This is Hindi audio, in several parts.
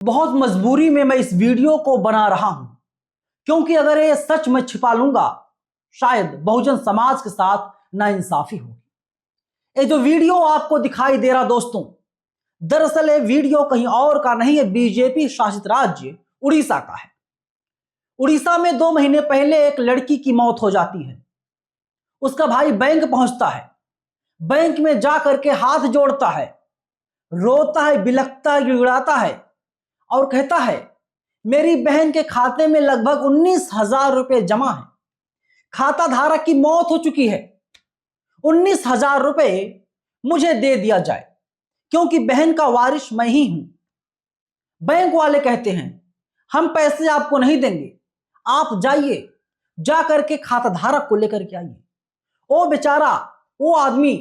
बहुत मजबूरी में मैं इस वीडियो को बना रहा हूं, क्योंकि अगर ये सच में छिपा लूंगा शायद बहुजन समाज के साथ नाइंसाफी होगी। ये जो वीडियो आपको दिखाई दे रहा दोस्तों, दरअसल ये वीडियो कहीं और का नहीं है, बीजेपी शासित राज्य उड़ीसा का है। उड़ीसा में 2 महीने पहले एक लड़की की मौत हो जाती है। उसका भाई बैंक पहुंचता है, बैंक में जा करके हाथ जोड़ता है, रोता है, बिलखता है, गिड़गिड़ाता है और कहता है मेरी बहन के खाते में लगभग 19,000 रुपए जमा है, खाता धारक की मौत हो चुकी है, 19,000 रुपए मुझे दे दिया जाए क्योंकि बहन का वारिस मैं ही हूं। बैंक वाले कहते हैं हम पैसे आपको नहीं देंगे, आप जाइए, जा करके खाता धारक को लेकर के आइए। वो बेचारा, वो आदमी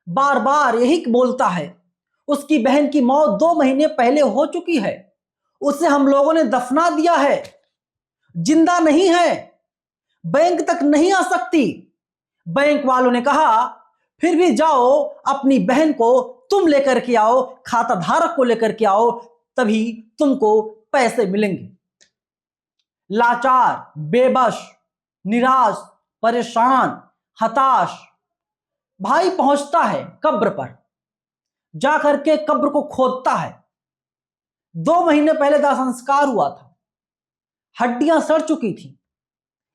बार बार यही बोलता है उसकी बहन की मौत 2 महीने पहले हो चुकी है, उसे हम लोगों ने दफना दिया है, जिंदा नहीं है, बैंक तक नहीं आ सकती। बैंक वालों ने कहा फिर भी जाओ, अपनी बहन को तुम लेकर के आओ, खाता धारक को लेकर के आओ, तभी तुमको पैसे मिलेंगे। लाचार, बेबस, निराश, परेशान, हताश भाई पहुंचता है कब्र पर, जाकर के कब्र को खोदता है। 2 महीने पहले दाह संस्कार हुआ था, हड्डियां सड़ चुकी थी,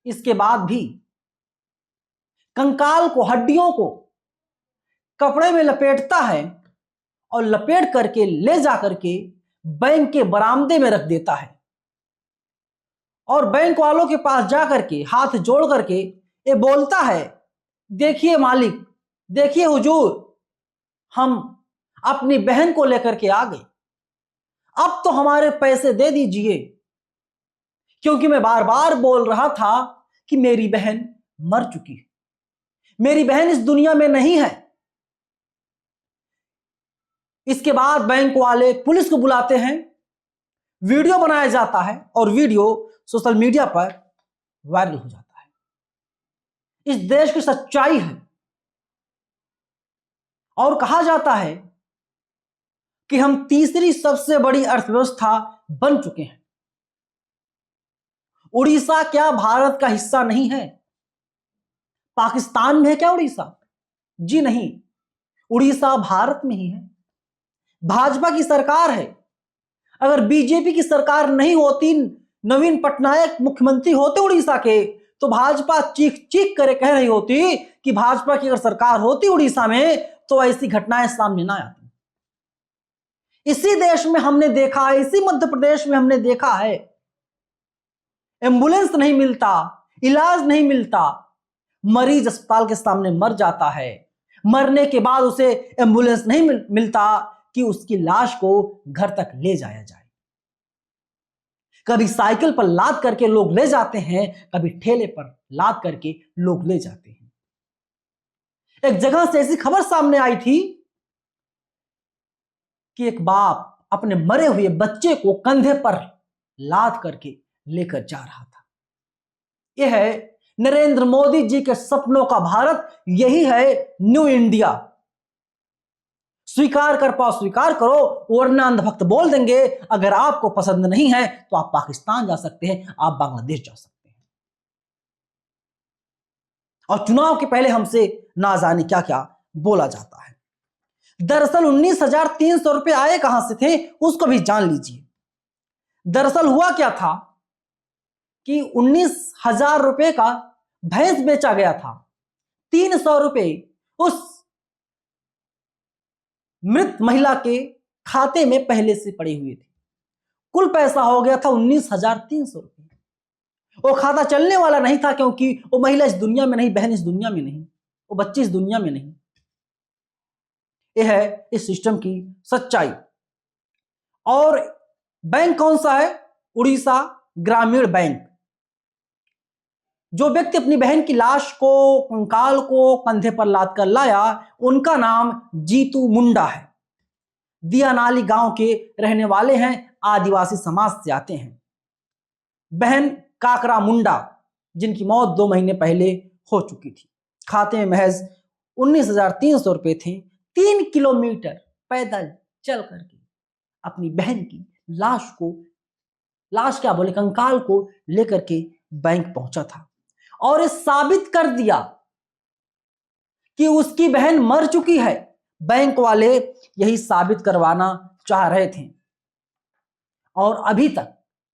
इसके बाद भी कंकाल को, हड्डियों को कपड़े में लपेटता है और लपेट करके ले जाकर के बैंक के बरामदे में रख देता है और बैंक वालों के पास जाकर के हाथ जोड़ करके ये बोलता है देखिए मालिक, देखिए हुजूर, हम अपनी बहन को लेकर के आ गए, अब तो हमारे पैसे दे दीजिए, क्योंकि मैं बार बार बोल रहा था कि मेरी बहन मर चुकी है, मेरी बहन इस दुनिया में नहीं है। इसके बाद बैंक वाले पुलिस को बुलाते हैं, वीडियो बनाया जाता है और वीडियो सोशल मीडिया पर वायरल हो जाता है। इस देश की सच्चाई है और कहा जाता है कि हम तीसरी सबसे बड़ी अर्थव्यवस्था बन चुके हैं। उड़ीसा क्या भारत का हिस्सा नहीं है? पाकिस्तान में है क्या उड़ीसा? जी नहीं, उड़ीसा भारत में ही है। भाजपा की सरकार है। अगर बीजेपी की सरकार नहीं होती, नवीन पटनायक मुख्यमंत्री होते उड़ीसा के, तो भाजपा चीख चीख करे कह रही होती कि भाजपा की अगर सरकार होती उड़ीसा में तो ऐसी घटनाएं सामने ना आती। इसी देश में हमने देखा है, इसी मध्य प्रदेश में हमने देखा है, एम्बुलेंस नहीं मिलता, इलाज नहीं मिलता, मरीज अस्पताल के सामने मर जाता है, मरने के बाद उसे एम्बुलेंस नहीं मिलता कि उसकी लाश को घर तक ले जाया जाए। कभी साइकिल पर लाद करके लोग ले जाते हैं, कभी ठेले पर लाद करके लोग ले जाते हैं। एक जगह से ऐसी खबर सामने आई थी कि एक बाप अपने मरे हुए बच्चे को कंधे पर लाद करके लेकर जा रहा था। यह है नरेंद्र मोदी जी के सपनों का भारत, यही है न्यू इंडिया। स्वीकार कर पाओ स्वीकार करो, वरना अंधभक्त बोल देंगे अगर आपको पसंद नहीं है तो आप पाकिस्तान जा सकते हैं, आप बांग्लादेश जा सकते हैं। और चुनाव के पहले हमसे ना जाने क्या क्या बोला जाता है। दरअसल 19,300 रुपए आए कहां से थे उसको भी जान लीजिए। दरअसल हुआ क्या था कि 19,000 रुपए का भैंस बेचा गया था, 300 रुपए उस मृत महिला के खाते में पहले से पड़े हुए थे। कुल पैसा हो गया था 19,300 रुपए। वो खाता चलने वाला नहीं था, क्योंकि वो महिला इस दुनिया में नहीं, बहन इस दुनिया में नहीं, वो बच्ची इस दुनिया में नहीं। यह है इस सिस्टम की सच्चाई। और बैंक कौन सा है? उड़ीसा ग्रामीण बैंक। जो व्यक्ति अपनी बहन की लाश को, कंकाल को कंधे पर लाद कर लाया, उनका नाम जीतू मुंडा है। दियानाली गांव के रहने वाले हैं, आदिवासी समाज से आते हैं। बहन काकरा मुंडा, जिनकी मौत 2 महीने पहले हो चुकी थी। खाते में महज 19,300 रुपए थे। 3 किलोमीटर पैदल चल करके अपनी बहन की लाश क्या बोले, कंकाल को लेकर के बैंक पहुंचा था और ये साबित कर दिया कि उसकी बहन मर चुकी है। बैंक वाले यही साबित करवाना चाह रहे थे और अभी तक,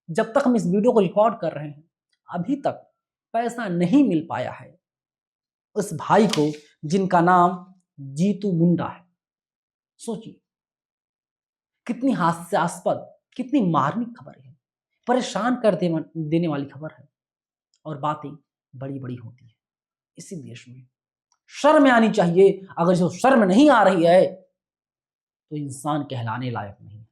जब तक हम इस वीडियो को रिकॉर्ड कर रहे हैं, अभी तक पैसा नहीं मिल पाया है उस भाई को जिनका नाम जीतू मुंडा है। सोचिए कितनी हास्यास्पद, कितनी मार्मिक खबर है, परेशान कर देने वाली खबर है और बातें बड़ी बड़ी होती है। इसी देश में शर्म आनी चाहिए। अगर जो शर्म नहीं आ रही है तो इंसान कहलाने लायक नहीं है।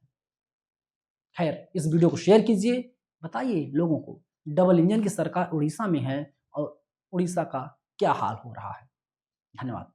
खैर, इस वीडियो को शेयर कीजिए, बताइए लोगों को डबल इंजन की सरकार उड़ीसा में है और उड़ीसा का क्या हाल हो रहा है। धन्यवाद।